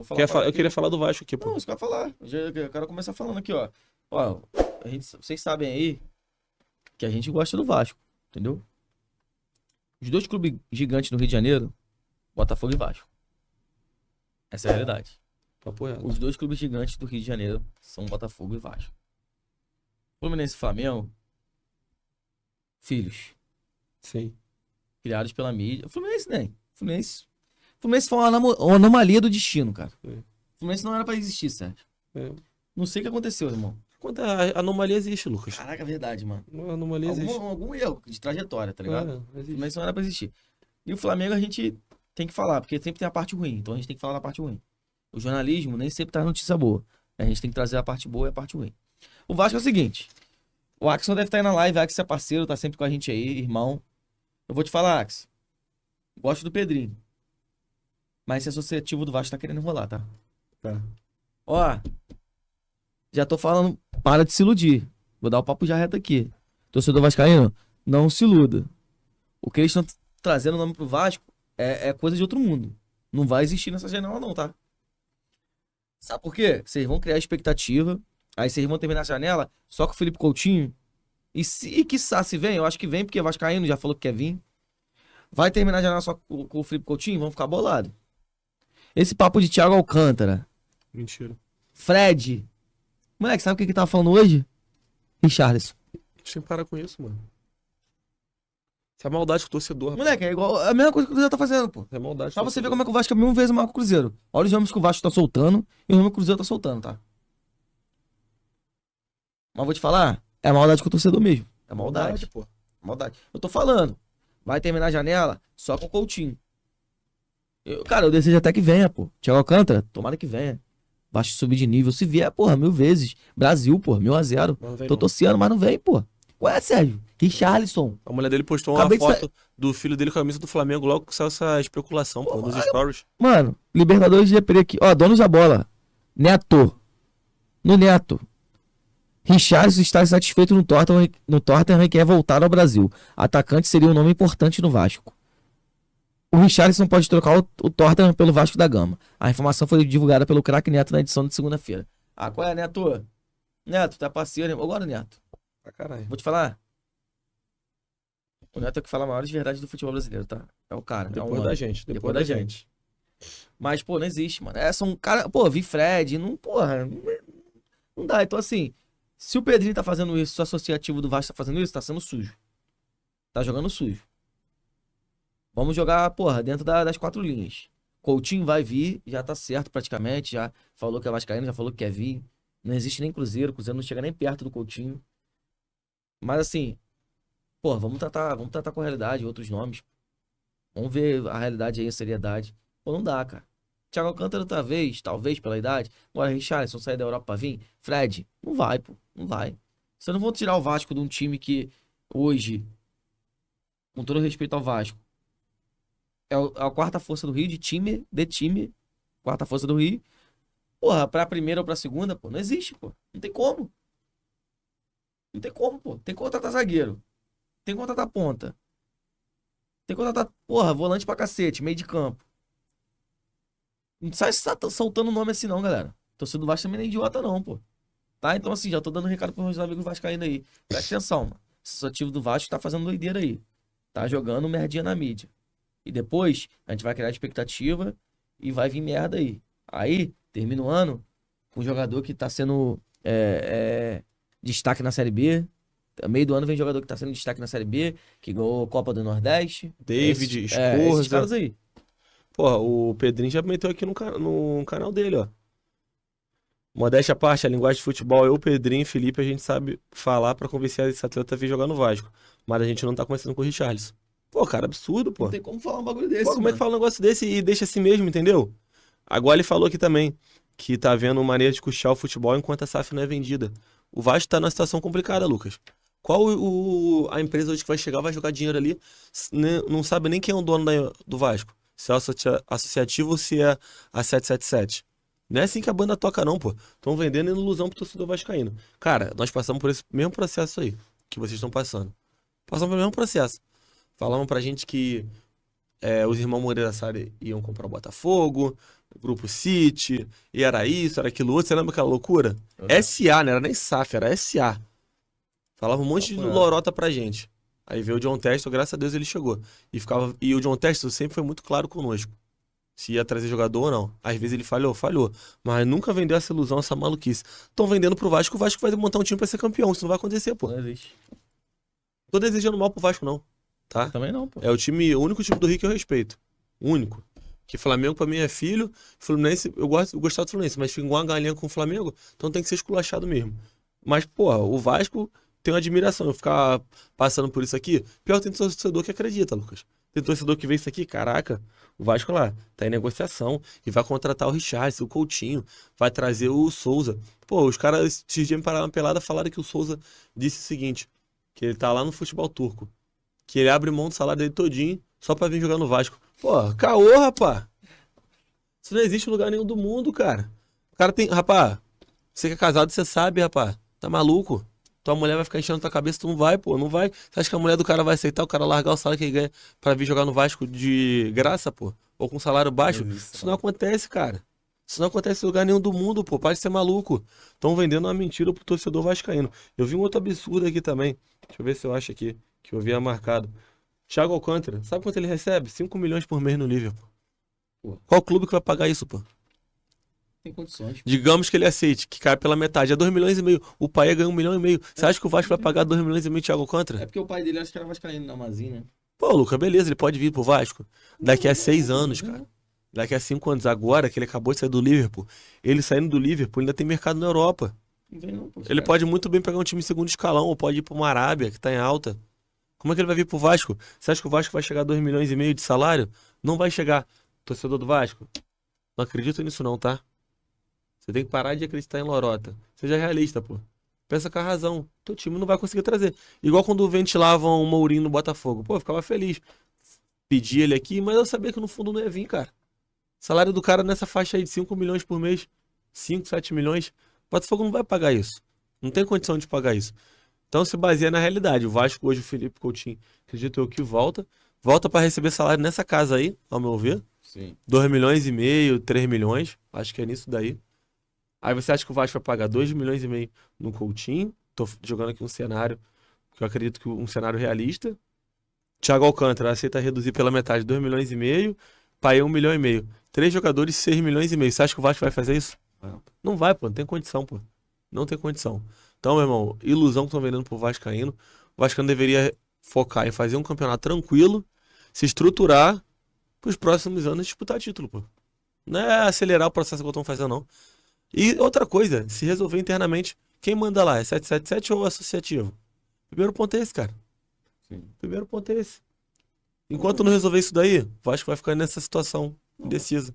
Vou falar uma parada Eu aqui. queria falar do Vasco aqui, pô. Não, isso que eu ia falar. Eu quero começar falando aqui, ó. Ó, vocês sabem aí que a gente gosta do Vasco, entendeu? Os dois clubes gigantes do Rio de Janeiro, Botafogo e Vasco. Essa é a realidade. Papo reto. Os dois clubes gigantes do Rio de Janeiro são Botafogo e Vasco. Fluminense e Flamengo, filhos, Sim. criados pela mídia. Fluminense nem. Fluminense foi uma anomalia do destino, cara. É. Fluminense não era pra existir, Sérgio. É. Não sei o que aconteceu, irmão. Quanto a anomalia existe, Lucas. Caraca, é verdade, mano. A anomalia existe. Algum erro de trajetória, tá ligado? É, existe. Fluminense não era pra existir. E o Flamengo a gente tem que falar, porque sempre tem a parte ruim. Então a gente tem que falar da parte ruim. O jornalismo nem sempre traz notícia boa. A gente tem que trazer a parte boa e a parte ruim. O Vasco é o seguinte. O Axel deve estar aí na live. O Axel é parceiro, tá sempre com a gente aí, irmão. Eu vou te falar, Axel. Gosto do Pedrinho. Mas esse associativo do Vasco tá querendo enrolar, tá? Tá. Ó. Já tô falando. Para de se iludir. Vou dar o papo já reto aqui. Torcedor vascaíno, não se iluda. O que eles estão trazendo o nome pro Vasco é coisa de outro mundo. Não vai existir nessa janela não, tá? Sabe por quê? Vocês vão criar expectativa. Aí vocês vão terminar a janela só com o Felipe Coutinho. E quiçá se vem, eu acho que vem, porque Vascaíno já falou que quer vir. Vai terminar a janela só com o Felipe Coutinho, vão ficar bolados. Esse papo de Thiago Alcântara, Mentira. Fred. Moleque, sabe o que tava falando hoje? Richarlison. Sem parar com isso, mano. Isso é maldade com o torcedor. Moleque, é igual a mesma coisa que o Cruzeiro tá fazendo, pô. É maldade. Só você ver como é que o Vasco é mil vezes maior que o Cruzeiro. Olha os nomes que o Vasco tá soltando e os nomes que o Cruzeiro tá soltando, tá? Mas vou te falar, é maldade com o torcedor mesmo. É maldade. pô. Maldade. Eu tô falando. Vai terminar a janela só com o Coutinho. Cara, eu desejo até que venha, pô. Thiago Alcântara, tomara que venha. Vasco subir de nível. Se vier, porra, 1000 vezes. Brasil, porra, 1000-0. Não vem Tô não. torcendo, mas não vem, pô. Ué, Sérgio. Richarlison. A mulher dele postou uma Acabei de foto do filho dele com a camisa do Flamengo logo que saiu essa especulação, pô, nos stories. Mano, Libertadores de GP aqui. Ó, donos da bola. Neto. No Neto. Richarlison está insatisfeito no Tottenham e quer voltar ao Brasil. Atacante seria um nome importante no Vasco. O Richarlison pode trocar o Tottenham pelo Vasco da Gama. A informação foi divulgada pelo craque Neto na edição de segunda-feira. Ah, qual é, Neto? Neto, tá parceiro. Agora, Neto. Pra caralho. Vou te falar. O Neto é o que fala maiores verdades do futebol brasileiro, tá? É o cara. Depois da gente. Depois da gente. Mas, pô, não existe, mano. É, são cara. Pô, vi Fred. Não, porra. Não dá. Então, assim. Se o Pedrinho tá fazendo isso, se o associativo do Vasco tá fazendo isso, tá sendo sujo. Tá jogando sujo. Vamos jogar, porra, dentro das 4 linhas. Coutinho vai vir, já tá certo praticamente. Já falou que é vascaíno, já falou que quer vir. Não existe nem Cruzeiro. Cruzeiro não chega nem perto do Coutinho. Mas, assim. Porra, vamos tratar com a realidade, outros nomes. Vamos ver a realidade aí, a seriedade. Pô, não dá, cara. Thiago Alcântara talvez pela idade. Agora, Richarlison sair da Europa pra vir. Fred, não vai, pô. Não vai. Vocês não vão tirar o Vasco de um time que hoje, com todo respeito ao Vasco, é a quarta força do Rio de time. Quarta força do Rio. Porra, pra primeira ou pra segunda, pô, não existe, pô. Não tem como. Não tem como, pô. Tem que contratar zagueiro. Tem que contratar ponta. Tem que contratar, porra, volante pra cacete, meio de campo. Não sai soltando nome assim não, galera. Torcedor do Vasco também não é idiota não, pô. Tá? Então assim, já tô dando um recado pros meus amigos vascaínos aí. Presta atenção, mano. Esse associativo do Vasco tá fazendo doideira aí. Tá jogando merdinha na mídia. E depois, a gente vai criar expectativa e vai vir merda aí. Aí, termina o ano com um jogador que tá sendo destaque na Série B. No meio do ano vem jogador que tá sendo destaque na Série B, que ganhou Copa do Nordeste. David, Esses caras Escorza. aí. Porra, o Pedrinho já meteu aqui no canal dele, ó. Modéstia à parte, a linguagem de futebol, eu, Pedrinho e Felipe, a gente sabe falar pra convencer esse atleta a vir jogar no Vasco. Mas a gente não tá começando com o Richarlison. Pô, cara, absurdo, pô. Não tem como falar um bagulho desse, Pô, como é que mano. fala um negócio desse e deixa assim mesmo, entendeu? Agora ele falou aqui também que tá vendo maneira de custear o futebol enquanto a SAF não é vendida. O Vasco tá numa situação complicada, Lucas. Qual a empresa hoje que vai chegar, vai jogar dinheiro ali, não sabe nem quem é o dono do Vasco. Se é o associativo ou se é a 777. Não é assim que a banda toca não, pô. Estão vendendo ilusão pro torcedor vascaíno. Cara, nós passamos por esse mesmo processo aí que vocês estão passando. Passamos pelo mesmo processo. Falavam pra gente que os irmãos Moreira Salles iam comprar o Botafogo, o Grupo City, e era isso, era aquilo outro. Você lembra aquela loucura? SA, não era nem SAF, era SA. Falava um monte de lorota pra gente. Aí veio o John Textor, graças a Deus ele chegou. E o John Textor sempre foi muito claro conosco. Se ia trazer jogador ou não. Às vezes ele falhou. Mas nunca vendeu essa ilusão, essa maluquice. Estão vendendo pro Vasco, o Vasco vai montar um time pra ser campeão. Isso não vai acontecer, pô. Não existe. Tô desejando mal pro Vasco, não. Tá? Também não, pô. É o único time do Rio que eu respeito. O único. Que Flamengo pra mim é filho. Fluminense, eu gostava do Fluminense, mas fica igual uma galinha com o Flamengo, então tem que ser esculachado mesmo. Mas, porra, o Vasco tem uma admiração. Eu ficar passando por isso aqui, pior tem torcedor que acredita, Lucas. Tem torcedor que vê isso aqui, caraca, o Vasco lá tá em negociação e vai contratar o Richarlison, o Coutinho, vai trazer o Souza. Pô, os caras esses dias me pararam na pelada, falaram que o Souza disse o seguinte, que ele tá lá no futebol turco, que ele abre mão do salário dele todinho só pra vir jogar no Vasco. Pô, caô, rapá. Isso não existe em lugar nenhum do mundo, cara. O cara tem... Rapá, você que é casado, você sabe, rapá. Tá maluco? Tua mulher vai ficar enchendo tua cabeça, tu não vai, pô. Não vai. Você acha que a mulher do cara vai aceitar o cara largar o salário que ele ganha pra vir jogar no Vasco de graça, pô? Ou com salário baixo? Isso não acontece, cara. Isso não acontece em lugar nenhum do mundo, pô. Para de ser maluco. Estão vendendo uma mentira pro torcedor vascaíno. Eu vi um outro absurdo aqui também. Deixa eu ver se eu acho aqui. Que eu havia marcado. Thiago Alcântara. Sabe quanto ele recebe? 5 milhões por mês no Liverpool. Pô. Qual clube que vai pagar isso, pô? Tem condições. Pô. Digamos que ele aceite, que cai pela metade. É 2 milhões e meio. O pai ganha 1,5 milhão. Você acha que o Vasco vai pagar 2 milhões e meio Thiago Alcântara? É porque o pai dele acho que era vascaíno na Amazina, né? Pô, Lucas, beleza, ele pode vir pro Vasco. Daqui a 6 anos, cara. Daqui a 5 anos. Agora que ele acabou de sair do Liverpool, ele saindo do Liverpool ainda tem mercado na Europa. Não vem não, pô. Ele pode muito bem pegar um time em segundo escalão, ou pode ir pra uma Arábia, que tá em alta. Como é que ele vai vir pro Vasco? Você acha que o Vasco vai chegar a 2 milhões e meio de salário? Não vai chegar. Torcedor do Vasco, não acredito nisso não, tá? Você tem que parar de acreditar em lorota. Seja realista, pô. Pensa com a razão. Teu time não vai conseguir trazer. Igual quando ventilavam o Mourinho no Botafogo. Pô, eu ficava feliz. Pedi ele aqui, mas eu sabia que no fundo não ia vir, cara. Salário do cara nessa faixa aí de 5 milhões por mês. 5, 7 milhões. O Botafogo não vai pagar isso. Não tem condição de pagar isso. Então se baseia na realidade. O Vasco hoje, o Felipe Coutinho, acredito eu que volta. Volta para receber salário nessa casa aí, ao meu ver. Sim. 2 milhões e meio, 3 milhões. Acho que é nisso daí. Aí você acha que o Vasco vai pagar 2 milhões e meio no Coutinho? Tô jogando aqui um cenário, que eu acredito que um cenário realista. Thiago Alcântara aceita reduzir pela metade 2 milhões e meio. Paê 1,5 milhão. 3 jogadores, 6 milhões e meio. Você acha que o Vasco vai fazer isso? Não vai, pô. Não tem condição, pô. Não tem condição. Então, meu irmão, ilusão que estão vendendo pro Vascaíno. O Vascaíno deveria focar em fazer um campeonato tranquilo, se estruturar pros próximos anos disputar título, pô. Não é acelerar o processo que estão fazendo, não. E outra coisa, se resolver internamente, quem manda lá? É 777 ou associativo? Primeiro ponto é esse, cara. Sim. Primeiro ponto é esse. Enquanto não resolver isso daí, o Vasco vai ficar nessa situação indecisa.